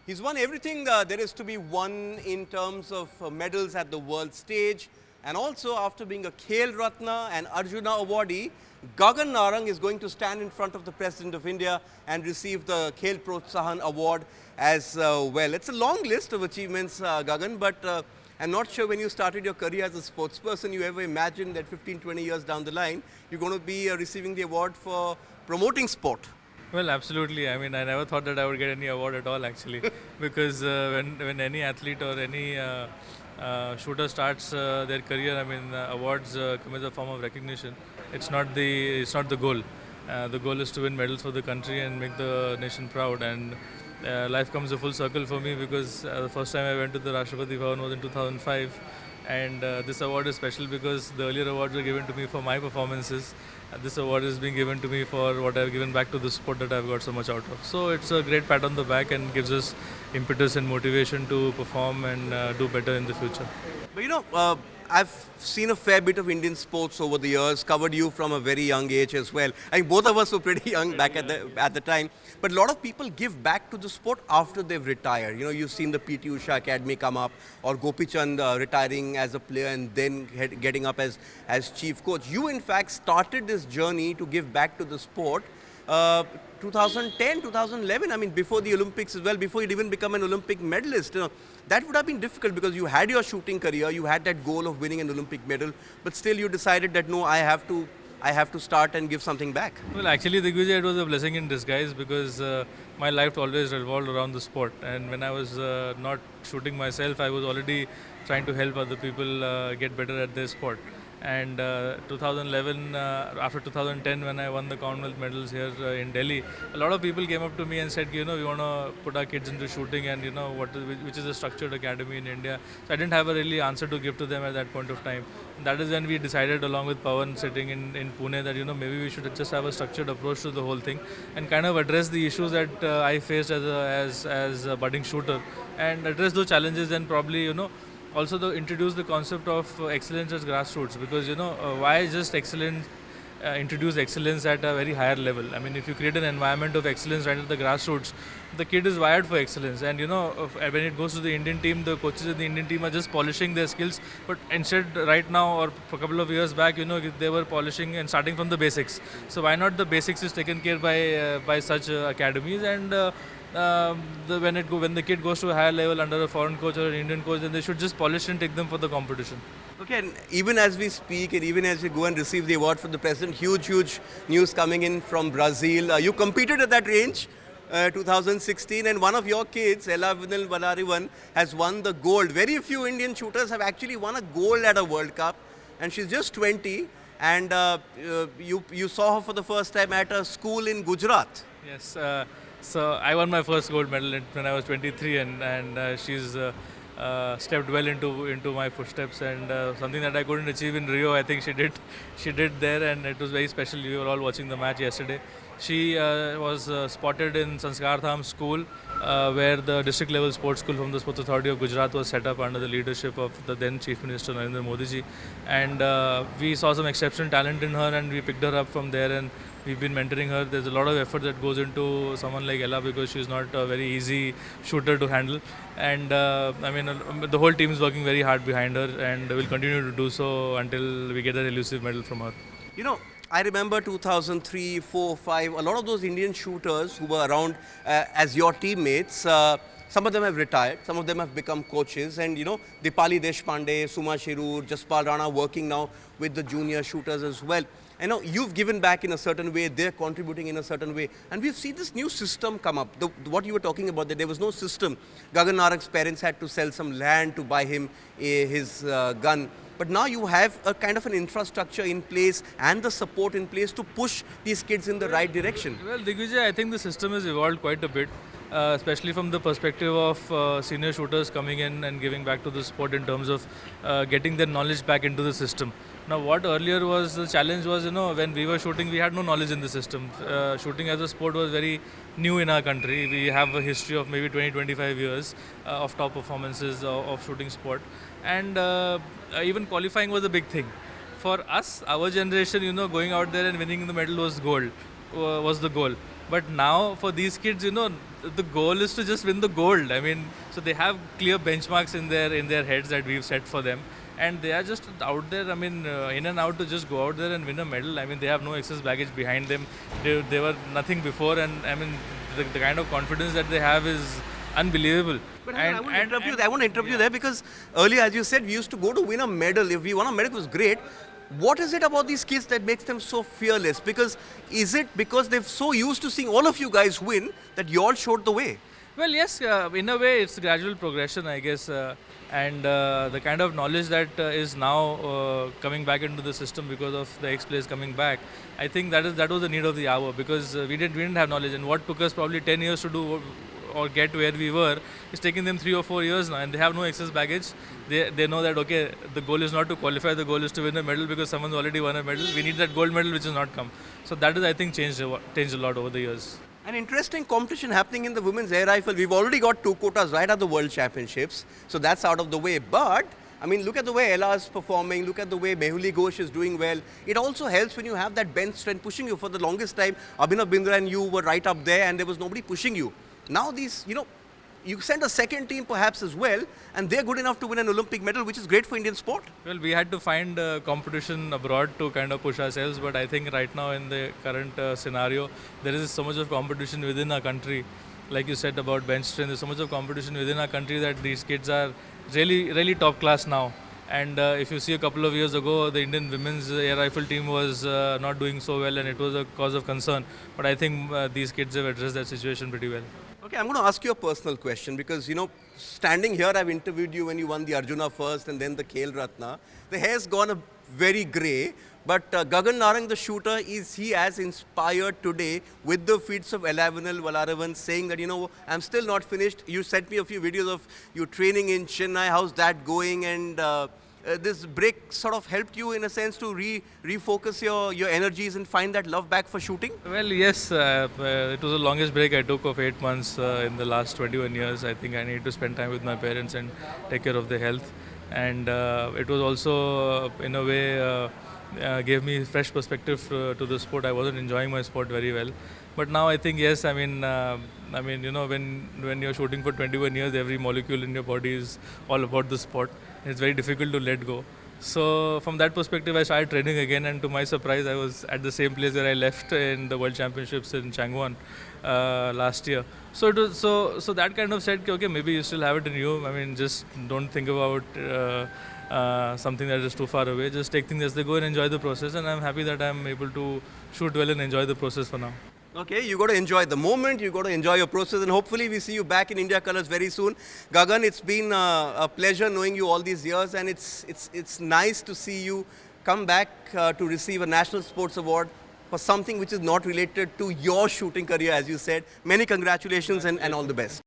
He's won everything there is to be won in terms of medals at the world stage. And also, after being a Khel Ratna and Arjuna awardee, Gagan Narang is going to stand in front of the President of India and receive the Khel Protsahan Award as well. It's a long list of achievements, Gagan, but I'm not sure when you started your career as a sportsperson, you ever imagined that 15, 20 years down the line, you're going to be receiving the award for promoting sport. Well, absolutely. I mean, I never thought that I would get any award at all, actually, because when any athlete or any shooter starts their career, I mean, awards come as a form of recognition. It's not the goal. The goal is to win medals for the country and make the nation proud. And life comes a full circle for me because the first time I went to the Rashtriya Bhavan was in 2005. And this award is special because the earlier awards were given to me for my performances. This award is being given to me for what I've given back to the sport that I've got so much out of. So it's a great pat on the back and gives us impetus and motivation to perform and do better in the future. But I've seen a fair bit of Indian sports over the years, covered you from a very young age as well. I think both of us were pretty young back at the time. But a lot of people give back to the sport after they've retired. You've seen the PT Usha Academy come up, or Gopi Chand retiring as a player and then getting up as chief coach. You, in fact, started this journey to give back to the sport 2010, 2011, I mean, before the Olympics as well, before you'd even become an Olympic medalist. That would have been difficult because you had your shooting career, you had that goal of winning an Olympic medal, but still you decided that no, I have to start and give something back. Well, actually, Digvijay, it was a blessing in disguise because my life always revolved around the sport. And when I was not shooting myself, I was already trying to help other people get better at their sport. And 2011, after 2010, when I won the Commonwealth medals here in Delhi, a lot of people came up to me and said, we want to put our kids into shooting, and which is a structured academy in India. So I didn't have a really answer to give to them at that point of time. And that is when we decided, along with Pawan sitting in Pune, that maybe we should just have a structured approach to the whole thing and kind of address the issues that I faced as a budding shooter and address those challenges and probably also introduce the concept of excellence as grassroots, because why just excellence introduce excellence at a very higher level. I mean, if you create an environment of excellence right at the grassroots, the kid is wired for excellence. And when it goes to the Indian team, the coaches in the Indian team are just polishing their skills, but instead right now, or a couple of years back, they were polishing and starting from the basics. So why not the basics is taken care by such academies, and when the kid goes to a higher level under a foreign coach or an Indian coach, then they should just polish and take them for the competition. Okay, and even as we speak and even as we go and receive the award from the president, huge news coming in from Brazil. You competed at that range 2016, and one of your kids, Ella Vinil Valarivan, has won the gold. Very few Indian shooters have actually won a gold at a World Cup, and she's just 20, and you saw her for the first time at a school in Gujarat. Yes. So I won my first gold medal when I was 23, and she's stepped well into my footsteps, and something that I couldn't achieve in Rio, I think she did there, and it was very special. We were all watching the match yesterday. She was spotted in Sanskar Dham school, where the district level sports school from the Sports Authority of Gujarat was set up under the leadership of the then Chief Minister Narendra Modi ji, and we saw some exceptional talent in her, and we picked her up from there, and we've been mentoring her. There's a lot of effort that goes into someone like Ella because she's not a very easy shooter to handle. And the whole team is working very hard behind her and will continue to do so until we get that elusive medal from her. I remember 2003, 4, 5, a lot of those Indian shooters who were around as your teammates, some of them have retired, some of them have become coaches, and Dipali Deshpande, Suma Shirur, Jaspal Rana working now with the junior shooters as well. You've given back in a certain way, they're contributing in a certain way, and we've seen this new system come up. What you were talking about, that there was no system. Gagan Narang's parents had to sell some land to buy him his gun. But now you have a kind of an infrastructure in place and the support in place to push these kids in the right direction. Well, Digvijay, I think the system has evolved quite a bit, especially from the perspective of senior shooters coming in and giving back to the sport in terms of getting their knowledge back into the system. Now, what earlier was the challenge was, when we were shooting, we had no knowledge in the system. Shooting as a sport was very new in our country. We have a history of maybe 20-25 years of top performances of shooting sport. And even qualifying was a big thing. For us, our generation, going out there and winning the medal was the goal. But now for these kids, the goal is to just win the gold. I mean, so they have clear benchmarks in their heads that we've set for them, and they are just out there. I mean, in and out to just go out there and win a medal. I mean, they have no excess baggage behind them. They were nothing before, and I mean, the kind of confidence that they have is unbelievable. But I want to interrupt you there because earlier, as you said, we used to go to win a medal. If we won a medal, it was great. What is it about these kids that makes them so fearless? Because is it because they're so used to seeing all of you guys win that you all showed the way? Well, yes, in a way, it's gradual progression, I guess, and the kind of knowledge that is now coming back into the system because of the X players coming back. I think that was the need of the hour because we didn't have knowledge, and what took us probably 10 years to do or get to where we were, it's taking them 3 or 4 years now, and they have no excess baggage. They know that okay, the goal is not to qualify, the goal is to win a medal because someone's already won a medal. We need that gold medal which has not come. So that is, I think, changed a lot over the years. An interesting competition happening in the women's air rifle. We've already got 2 quotas right at the World Championships, so that's out of the way. But I mean, look at the way Ella is performing, look at the way Mehuli Ghosh is doing well. It also helps when you have that bench strength pushing you. For the longest time, Abhinav Bindra and you were right up there and there was nobody pushing you. Now these, you send a second team perhaps as well, and they're good enough to win an Olympic medal, which is great for Indian sport. Well, we had to find competition abroad to kind of push ourselves, but I think right now in the current scenario, there is so much of competition within our country. Like you said about bench strength, there's so much of competition within our country that these kids are really, really top class now. And if you see a couple of years ago, the Indian women's air rifle team was not doing so well, and it was a cause of concern. But I think these kids have addressed that situation pretty well. Okay, I'm going to ask you a personal question because, standing here, I've interviewed you when you won the Arjuna first and then the Khel Ratna. The hair's gone a very grey, but Gagan Narang, the shooter, is he as inspired today with the feats of Elavanal Valaravan saying that, I'm still not finished. You sent me a few videos of you training in Chennai. How's that going? And this break sort of helped you in a sense to refocus your energies and find that love back for shooting? Well, yes, it was the longest break I took of 8 months in the last 21 years. I think I need to spend time with my parents and take care of their health. And it was also, in a way, gave me fresh perspective to the sport. I wasn't enjoying my sport very well. But now I think, yes, when you're shooting for 21 years, every molecule in your body is all about the sport. It's very difficult to let go. So from that perspective, I started training again, and to my surprise, I was at the same place where I left in the World Championships in Changwon last year. So it was so that kind of said, okay, maybe you still have it in you. I mean, just don't think about something that is too far away. Just take things as they go and enjoy the process. And I'm happy that I'm able to shoot well and enjoy the process for now. Okay, you got to enjoy the moment, you got to enjoy your process, and hopefully we see you back in India colours very soon. Gagan, it's been a pleasure knowing you all these years, and it's nice to see you come back to receive a National Sports Award for something which is not related to your shooting career, as you said. Many congratulations and all the best.